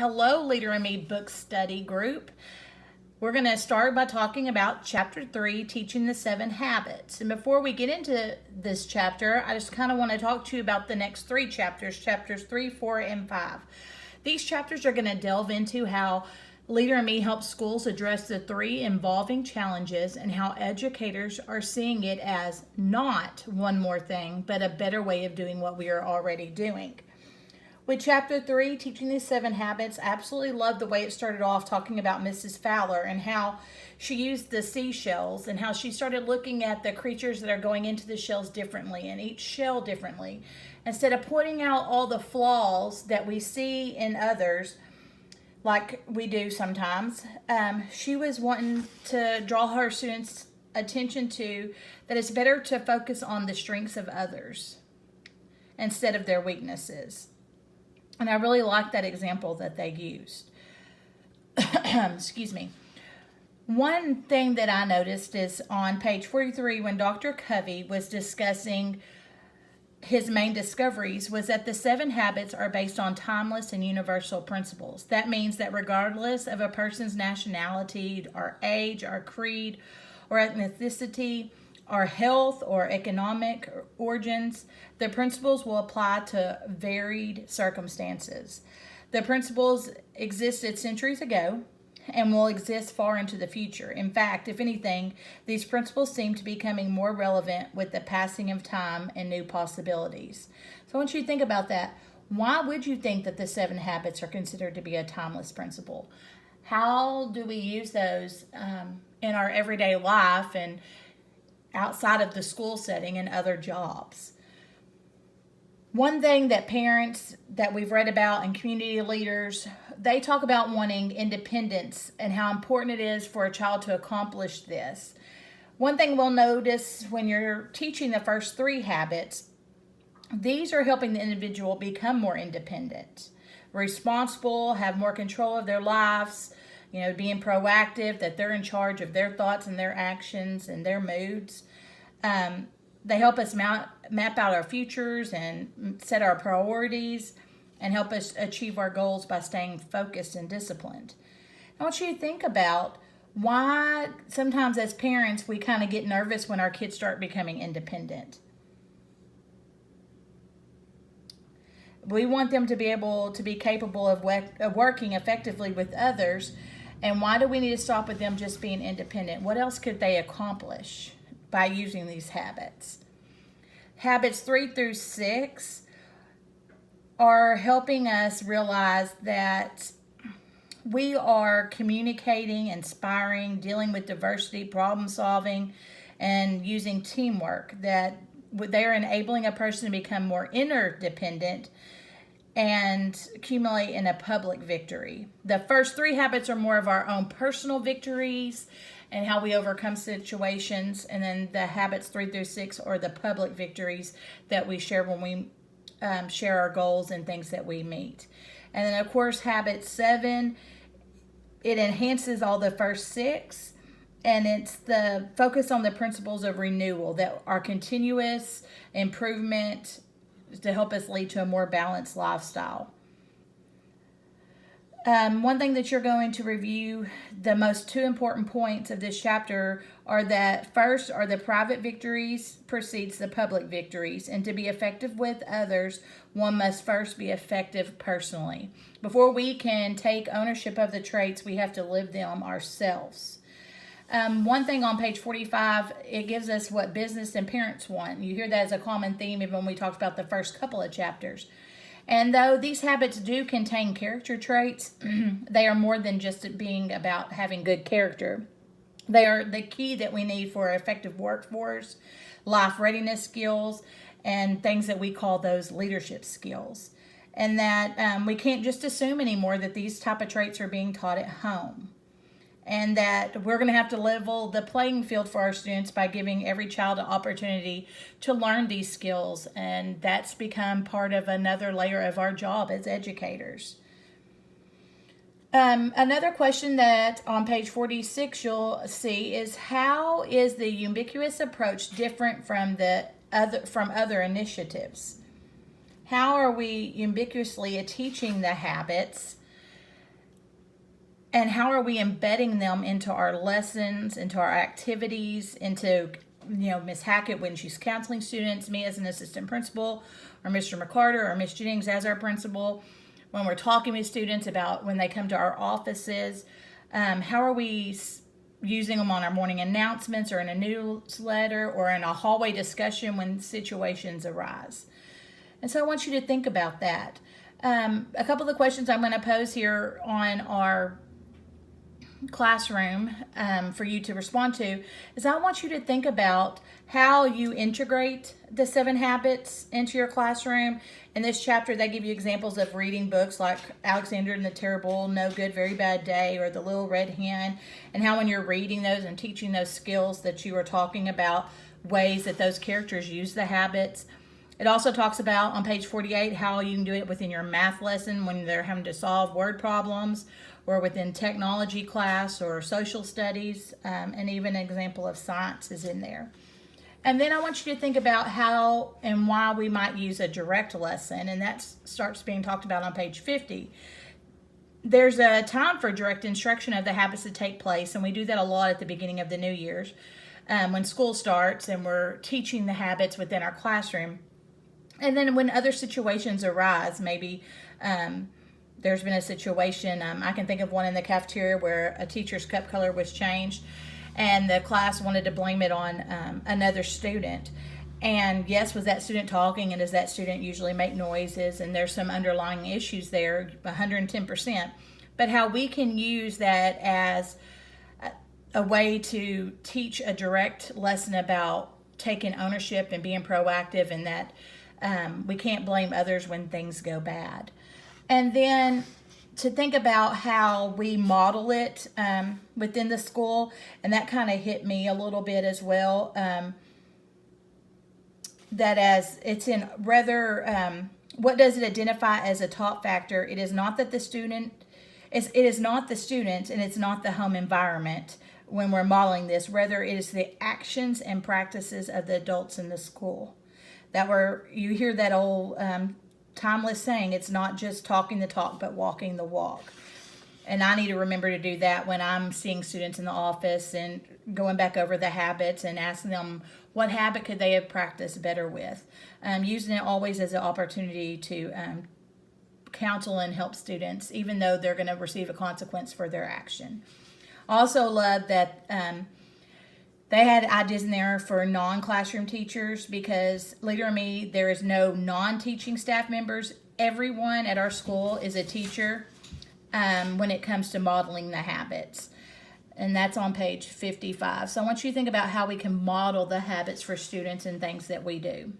Hello, Leader in Me book study group. We're going to start by talking about chapter 3, Teaching the 7 Habits. And before we get into this chapter, I just kind of want to talk to you about the next 3 chapters, chapters 3, 4, and 5. These chapters are going to delve into how Leader in Me helps schools address the 3 involving challenges and how educators are seeing it as not one more thing, but a better way of doing what we are already doing. With chapter 3, Teaching the 7 Habits, I absolutely love the way it started off talking about Mrs. Fowler and how she used the seashells and how she started looking at the creatures that are going into the shells differently and each shell differently. Instead of pointing out all the flaws that we see in others, like we do sometimes, she was wanting to draw her students' attention to that it's better to focus on the strengths of others instead of their weaknesses. And I really like that example that they used. Excuse me. One thing that I noticed is on page 43 when Dr. Covey was discussing his main discoveries was that the 7 habits are based on timeless and universal principles. That means that regardless of a person's nationality or age or creed or ethnicity, our health or economic origins, the principles will apply to varied circumstances. The principles existed centuries ago and will exist far into the future. In fact, if anything, these principles seem to be becoming more relevant with the passing of time and new possibilities. So I want you to think about that. Why would you think that the 7 habits are considered to be a timeless principle? How do we use those in our everyday life and outside of the school setting and other jobs? One thing that parents that we've read about and community leaders, they talk about wanting independence and how important it is for a child to accomplish this. One thing we'll notice when you're teaching the first 3 habits, these are helping the individual become more independent, responsible, have more control of their lives, being proactive, that they're in charge of their thoughts and their actions and their moods. They help us map out our futures and set our priorities and help us achieve our goals by staying focused and disciplined. I want you to think about why sometimes as parents we kind of get nervous when our kids start becoming independent. We want them to be able to be capable of working effectively with others. And why do we need to stop with them just being independent? What else could they accomplish by using these habits? Habits 3 through 6 are helping us realize that we are communicating, inspiring, dealing with diversity, problem solving, and using teamwork. That they're enabling a person to become more interdependent and accumulate in a public victory. The first 3 habits are more of our own personal victories and how we overcome situations. And then the habits 3 through 6 are the public victories that we share when we share our goals and things that we meet. And then, of course, habit 7, it enhances all the first 6. And it's the focus on the principles of renewal that are continuous improvement to help us lead to a more balanced lifestyle. One thing that you're going to review, the most 2 important points of this chapter are that first are the private victories precedes the public victories. And to be effective with others, one must first be effective personally. Before we can take ownership of the traits, we have to live them ourselves. One thing on page 45, it gives us what business and parents want. You hear that as a common theme even when we talked about the first couple of chapters. And though these habits do contain character traits, they are more than just being about having good character. They are the key that we need for an effective workforce, life readiness skills, and things that we call those leadership skills. And that we can't just assume anymore that these type of traits are being taught at home. And that we're going to have to level the playing field for our students by giving every child an opportunity to learn these skills. And that's become part of another layer of our job as educators. Another question that on page 46 you'll see is, how is the ubiquitous approach different from other initiatives? How are we ubiquitously teaching the habits And how are we embedding them into our lessons, into our activities, into, Miss Hackett when she's counseling students, me as an assistant principal, or Mr. McCarter or Miss Jennings as our principal, when we're talking with students about when they come to our offices. How are we using them on our morning announcements or in a newsletter or in a hallway discussion when situations arise? And so I want you to think about that. A couple of the questions I'm going to pose here on our classroom for you to respond to is I want you to think about how you integrate the 7 habits into your classroom. In this chapter, they give you examples of reading books like Alexander and the Terrible, No Good, Very Bad Day, or The Little Red Hen, and how when you're reading those and teaching those skills that you are talking about ways that those characters use the habits. It also talks about on page 48 how you can do it within your math lesson when they're having to solve word problems, or within technology class or social studies, and even an example of science is in there. And then I want you to think about how and why we might use a direct lesson, and that starts being talked about on page 50. There's a time for direct instruction of the habits to take place, and we do that a lot at the beginning of the new year's when school starts and we're teaching the habits within our classroom. And then when other situations arise, maybe there's been a situation, I can think of one in the cafeteria where a teacher's cup color was changed and the class wanted to blame it on another student. And yes, was that student talking, and does that student usually make noises? And there's some underlying issues there, 110%. But how we can use that as a way to teach a direct lesson about taking ownership and being proactive, and that we can't blame others when things go bad. And then to think about how we model it within the school, and that kind of hit me a little bit as well. That as it's in rather, what does it identify as a top factor? It is not that the student, it is not the student, and it's not the home environment when we're modeling this. Rather, it is the actions and practices of the adults in the school. You hear that old timeless saying, it's not just talking the talk, but walking the walk. And I need to remember to do that when I'm seeing students in the office and going back over the habits and asking them what habit could they have practiced better with. Using it always as an opportunity to counsel and help students, even though they're going to receive a consequence for their action. I also love that they had ideas in there for non-classroom teachers, because Leader in Me, there is no non-teaching staff members. Everyone at our school is a teacher when it comes to modeling the habits. And that's on page 55. So I want you to think about how we can model the habits for students and things that we do.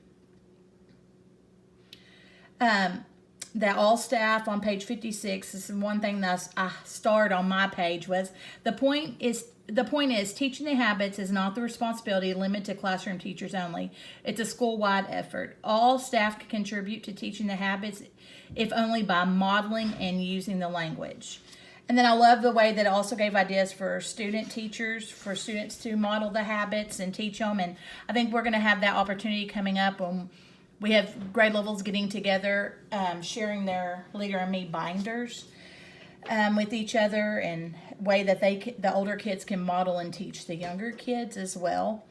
That all staff on page 56, this is one thing that I starred on my page, was the point is teaching the habits is not the responsibility limited to classroom teachers only. It's a school-wide effort. All staff can contribute to teaching the habits, if only by modeling and using the language. And then I love the way that it also gave ideas for student teachers, for students to model the habits and teach them. And I think we're going to have that opportunity coming up when we have grade levels getting together, sharing their Leader in Me binders with each other, and way that the older kids can model and teach the younger kids as well.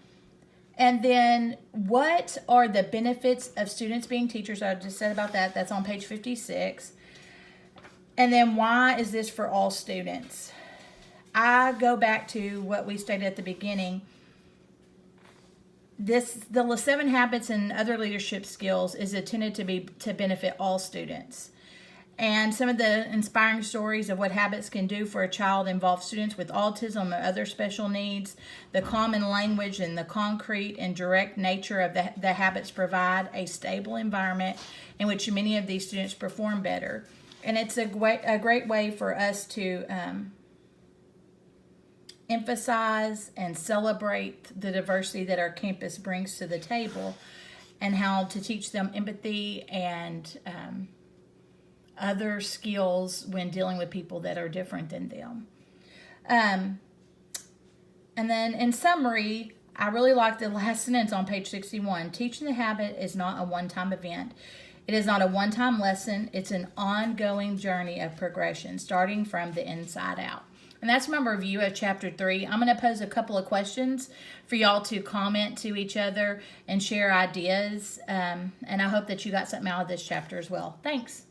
And then what are the benefits of students being teachers? I just said about that. That's on page 56. And then why is this for all students? I go back to what we stated at the beginning. The 7 habits and other leadership skills is intended to benefit all students. And some of the inspiring stories of what habits can do for a child involve students with autism or other special needs. The common language and the concrete and direct nature of the habits provide a stable environment in which many of these students perform better. And it's a great way for us to emphasize and celebrate the diversity that our campus brings to the table, and how to teach them empathy and other skills when dealing with people that are different than them. And then in summary, I really like the last sentence on page 61. Teaching the habit is not a one-time event. It is not a one-time lesson. It's an ongoing journey of progression, starting from the inside out. And that's my review of chapter 3. I'm going to pose a couple of questions for y'all to comment to each other and share ideas. And I hope that you got something out of this chapter as well. Thanks.